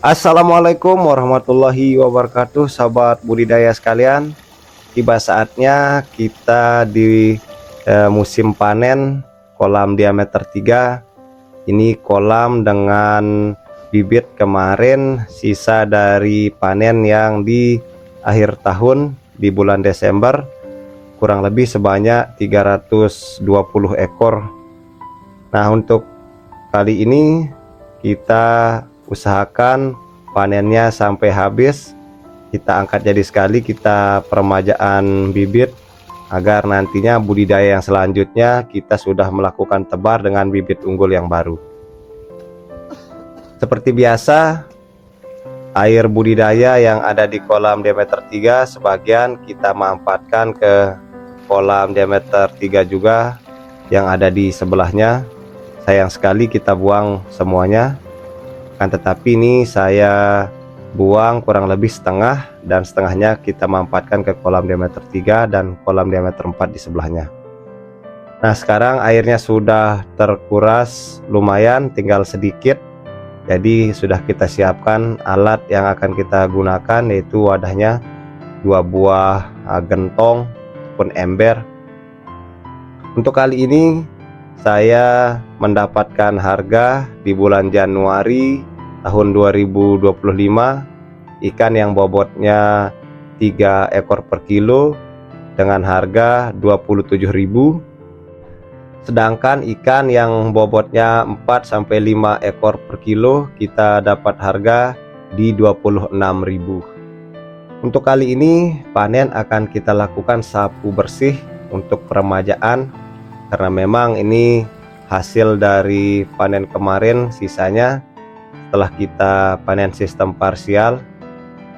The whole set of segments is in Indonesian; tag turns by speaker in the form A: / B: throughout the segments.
A: Assalamualaikum warahmatullahi wabarakatuh, sahabat budidaya sekalian. Tiba saatnya kita di musim panen kolam diameter 3. Ini kolam dengan bibit kemarin sisa dari panen yang di akhir tahun di bulan Desember, kurang lebih sebanyak 320 ekor. Nah, untuk kali ini kita usahakan panennya sampai habis. Kita angkat jadi sekali, kita peremajaan bibit agar nantinya budidaya yang selanjutnya kita sudah melakukan tebar dengan bibit unggul yang baru. Seperti biasa, air budidaya yang ada di kolam diameter 3 sebagian kita manfaatkan ke kolam diameter 3 juga yang ada di sebelahnya. Sayang sekali kita buang semuanya, tetapi ini saya buang kurang lebih setengah, dan setengahnya kita manfaatkan ke kolam diameter 3 dan kolam diameter 4 di sebelahnya. Nah, sekarang airnya sudah terkuras lumayan, tinggal sedikit. Jadi sudah kita siapkan alat yang akan kita gunakan, yaitu wadahnya 2 buah gentong pun ember. Untuk kali ini saya mendapatkan harga di bulan Januari tahun 2025 ikan yang bobotnya 3 ekor per kilo dengan harga 27.000, sedangkan ikan yang bobotnya 4-5 ekor per kilo kita dapat harga di 26.000. Untuk kali ini panen akan kita lakukan sapu bersih untuk peremajaan, karena memang ini hasil dari panen kemarin sisanya setelah kita panen sistem parsial.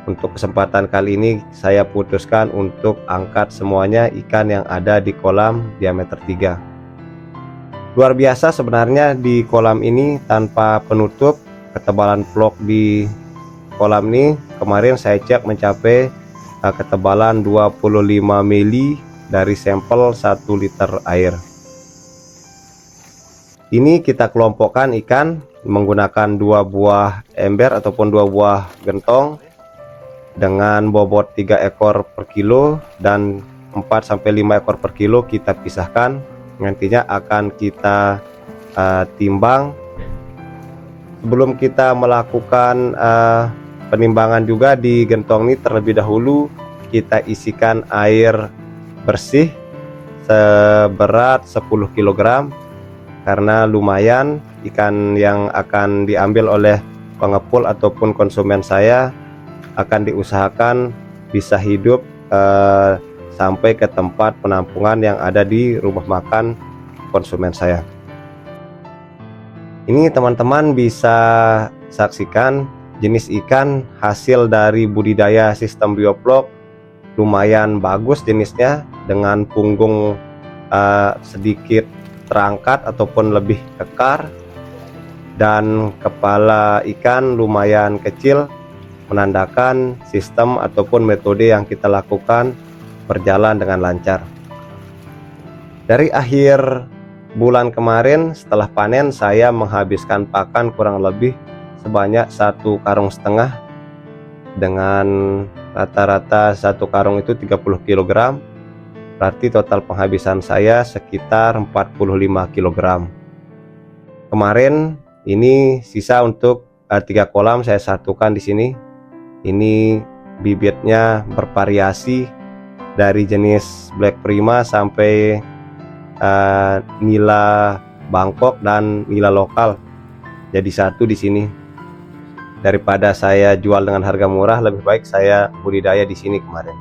A: Untuk kesempatan kali ini saya putuskan untuk angkat semuanya ikan yang ada di kolam diameter 3. Luar biasa sebenarnya di kolam ini tanpa penutup. Ketebalan vlog di kolam ini kemarin saya cek mencapai ketebalan 25 mili dari sampel 1 liter air. Ini kita kelompokkan ikan menggunakan 2 buah ember ataupun 2 buah gentong dengan bobot 3 ekor per kilo dan 4-5 ekor per kilo kita pisahkan. Nantinya akan kita timbang. Sebelum kita melakukan penimbangan juga di gentong ini, terlebih dahulu kita isikan air bersih seberat 10 kg, karena lumayan ikan yang akan diambil oleh pengepul ataupun konsumen saya akan diusahakan bisa hidup sampai ke tempat penampungan yang ada di rumah makan konsumen saya. Ini teman-teman bisa saksikan jenis ikan hasil dari budidaya sistem bioflok, lumayan bagus jenisnya, dengan punggung sedikit terangkat ataupun lebih kekar, dan kepala ikan lumayan kecil, menandakan sistem ataupun metode yang kita lakukan berjalan dengan lancar. Dari akhir bulan kemarin setelah panen saya menghabiskan pakan kurang lebih sebanyak 1,5 karung, dengan rata-rata 1 karung itu 30 kg. Berarti total penghabisan saya sekitar 45 kg. Kemarin ini sisa untuk 3 kolam saya satukan di sini. Ini bibitnya bervariasi dari jenis Black Prima sampai nila Bangkok dan nila lokal. Jadi satu di sini. Daripada saya jual dengan harga murah, lebih baik saya budidaya di sini kemarin.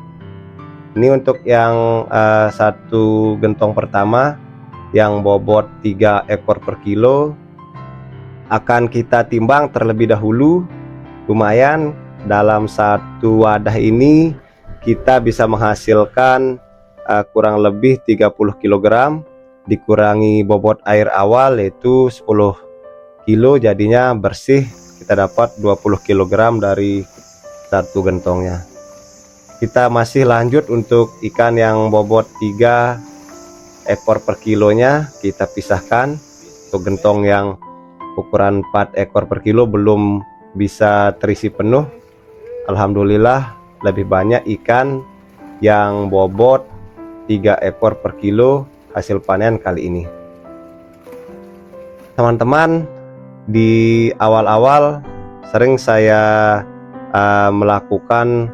A: Ini untuk yang 1 gentong pertama yang bobot 3 ekor per kilo akan kita timbang terlebih dahulu. Lumayan, dalam 1 wadah ini kita bisa menghasilkan kurang lebih 30 kg, dikurangi bobot air awal yaitu 10 kilo, jadinya bersih kita dapat 20 kg dari 1 gentongnya. Kita masih lanjut untuk ikan yang bobot 3 ekor per kilonya kita pisahkan. Untuk gentong yang ukuran 4 ekor per kilo belum bisa terisi penuh. Alhamdulillah lebih banyak ikan yang bobot 3 ekor per kilo hasil panen kali ini. Teman-teman, di awal-awal sering saya melakukan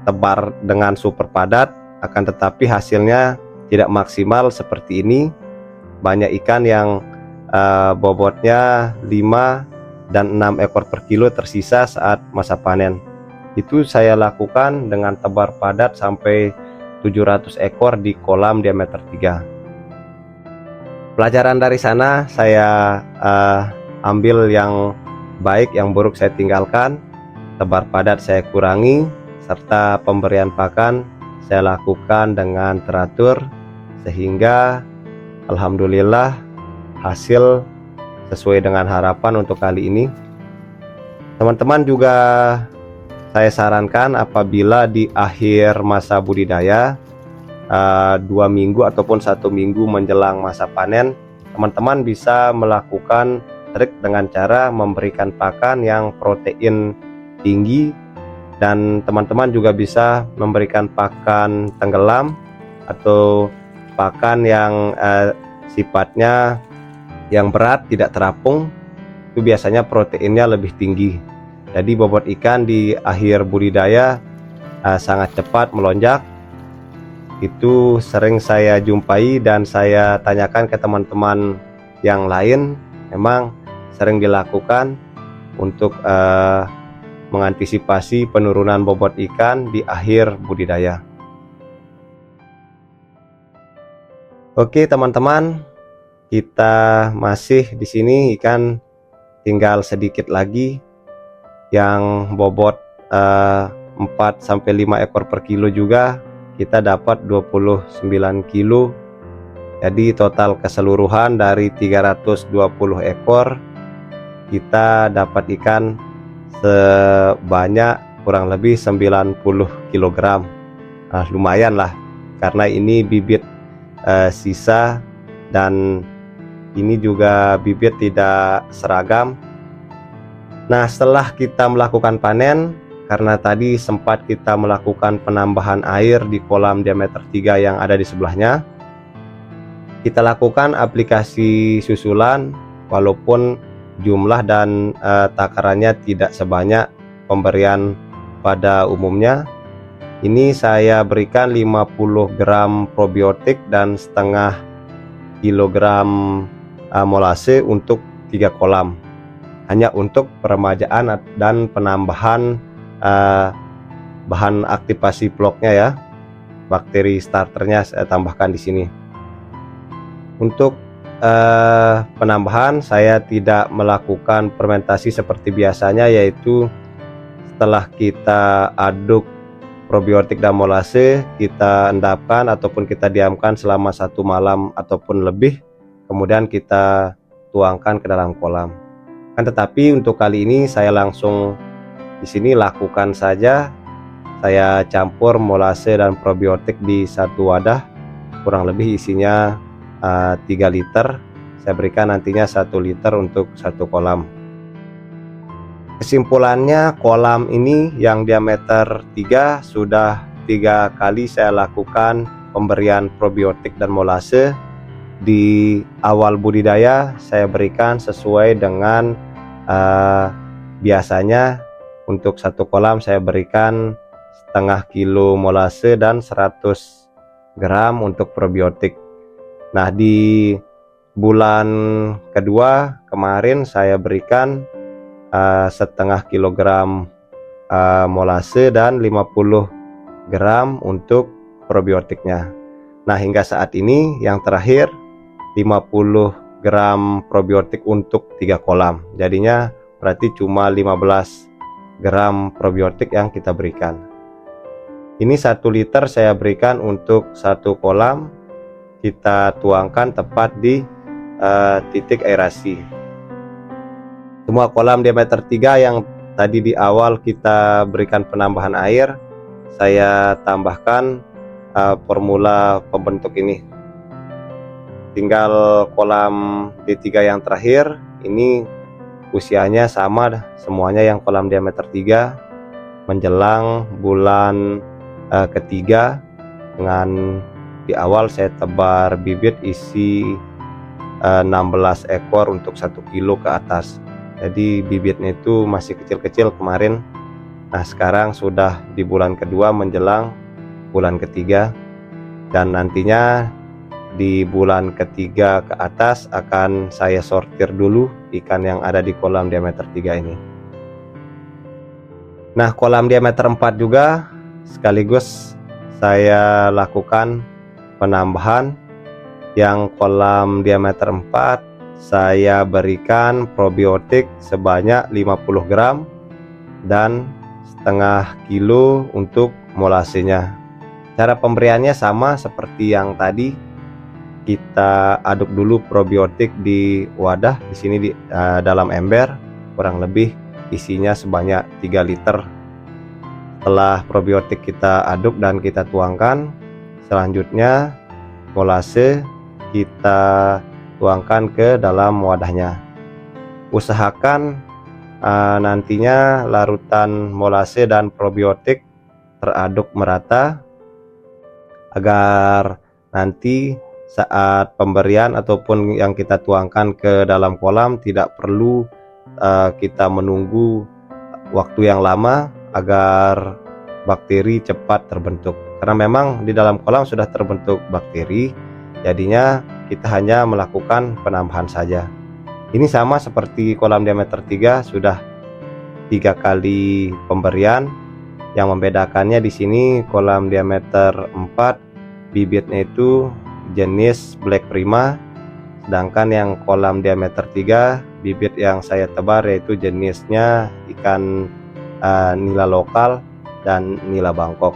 A: tebar dengan super padat, akan tetapi hasilnya tidak maksimal seperti ini. Banyak ikan yang bobotnya 5 dan 6 ekor per kilo tersisa saat masa panen. Itu saya lakukan dengan tebar padat sampai 700 ekor di kolam diameter 3. Pelajaran dari sana saya ambil yang baik, yang buruk saya tinggalkan. Tebar padat saya kurangi, serta pemberian pakan saya lakukan dengan teratur, sehingga alhamdulillah hasil sesuai dengan harapan untuk kali ini. Teman-teman juga saya sarankan apabila di akhir masa budidaya 2 minggu ataupun 1 minggu menjelang masa panen, teman-teman bisa melakukan trik dengan cara memberikan pakan yang protein tinggi, dan teman-teman juga bisa memberikan pakan tenggelam atau pakan yang sifatnya yang berat, tidak terapung. Itu biasanya proteinnya lebih tinggi, jadi bobot ikan di akhir budidaya sangat cepat melonjak. Itu sering saya jumpai dan saya tanyakan ke teman-teman yang lain, memang sering dilakukan untuk mengantisipasi penurunan bobot ikan di akhir budidaya. Oke teman-teman, kita masih di sini, ikan tinggal sedikit lagi. Yang bobot 4-5 ekor per kilo juga kita dapat 29 kilo. Jadi total keseluruhan dari 320 ekor kita dapat ikan sebanyak kurang lebih 90 kg. Lumayan lah, karena ini bibit sisa dan ini juga bibit tidak seragam. Nah, setelah kita melakukan panen, karena tadi sempat kita melakukan penambahan air di kolam diameter 3 yang ada di sebelahnya, kita lakukan aplikasi susulan, walaupun jumlah dan takarannya tidak sebanyak pemberian pada umumnya. Ini saya berikan 50 gram probiotik dan setengah kilogram molase untuk 3 kolam, hanya untuk peremajaan dan penambahan bahan aktivasi bloknya ya, bakteri starternya saya tambahkan di sini. Untuk penambahan saya tidak melakukan fermentasi seperti biasanya, yaitu setelah kita aduk probiotik dan molase, kita endapkan ataupun kita diamkan selama 1 malam ataupun lebih, kemudian kita tuangkan ke dalam kolam. Tetapi untuk kali ini saya langsung di sini lakukan saja. Saya campur molase dan probiotik di satu wadah, kurang lebih isinya 3 liter. Saya berikan nantinya 1 liter untuk 1 kolam. Kesimpulannya, kolam ini yang diameter 3 sudah 3 kali saya lakukan pemberian probiotik dan molase. Di awal budidaya saya berikan sesuai dengan biasanya. Untuk 1 kolam saya berikan setengah kilo molase dan 100 gram untuk probiotik. Nah, di bulan kedua kemarin saya berikan setengah kilogram molase dan 50 gram untuk probiotiknya. Nah, hingga saat ini yang terakhir 50 gram probiotik untuk 3 kolam. Jadinya berarti cuma 15 gram probiotik yang kita berikan. Ini 1 liter saya berikan untuk 1 kolam. Kita tuangkan tepat di titik aerasi. Semua kolam diameter 3 yang tadi di awal kita berikan penambahan air, saya tambahkan formula pembentuk ini. Tinggal kolam D3 yang terakhir ini usianya sama semuanya yang kolam diameter 3 menjelang bulan ketiga. Dengan di awal saya tebar bibit isi 16 ekor untuk 1 kilo ke atas. Jadi bibitnya itu masih kecil-kecil kemarin. Nah sekarang sudah di bulan kedua menjelang bulan ketiga, dan nantinya di bulan ketiga ke atas akan saya sortir dulu ikan yang ada di kolam diameter 3 ini. Nah kolam diameter 4 juga sekaligus saya lakukan penambahan. Yang kolam diameter 4 saya berikan probiotik sebanyak 50 gram dan setengah kilo untuk molasenya. Cara pemberiannya sama seperti yang tadi. Kita aduk dulu probiotik di wadah, di sini di dalam ember, kurang lebih isinya sebanyak 3 liter. Setelah probiotik kita aduk dan kita tuangkan, selanjutnya molase kita tuangkan ke dalam wadahnya. Usahakan nantinya larutan molase dan probiotik teraduk merata agar nanti saat pemberian ataupun yang kita tuangkan ke dalam kolam tidak perlu kita menunggu waktu yang lama agar bakteri cepat terbentuk, karena memang di dalam kolam sudah terbentuk bakteri. Jadinya kita hanya melakukan penambahan saja. Ini sama seperti kolam diameter 3, sudah 3 kali pemberian. Yang membedakannya di sini kolam diameter 4 bibitnya itu jenis Black Prima, sedangkan yang kolam diameter 3 bibit yang saya tebar yaitu jenisnya ikan nila lokal dan nila Bangkok.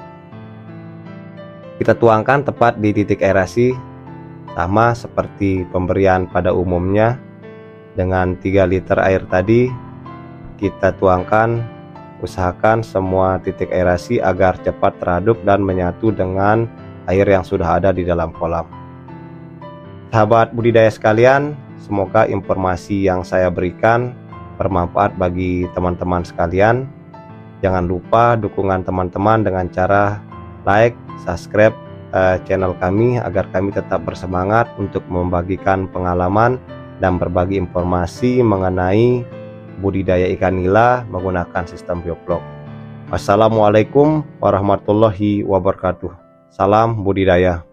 A: Kita tuangkan tepat di titik aerasi, sama seperti pemberian pada umumnya. Dengan 3 liter air tadi kita tuangkan, usahakan semua titik aerasi agar cepat teraduk dan menyatu dengan air yang sudah ada di dalam kolam. Sahabat budidaya sekalian, semoga informasi yang saya berikan bermanfaat bagi teman-teman sekalian. Jangan lupa dukungan teman-teman dengan cara like, subscribe channel kami agar kami tetap bersemangat untuk membagikan pengalaman dan berbagi informasi mengenai budidaya ikan nila menggunakan sistem bioflok. Wassalamualaikum warahmatullahi wabarakatuh. Salam budidaya.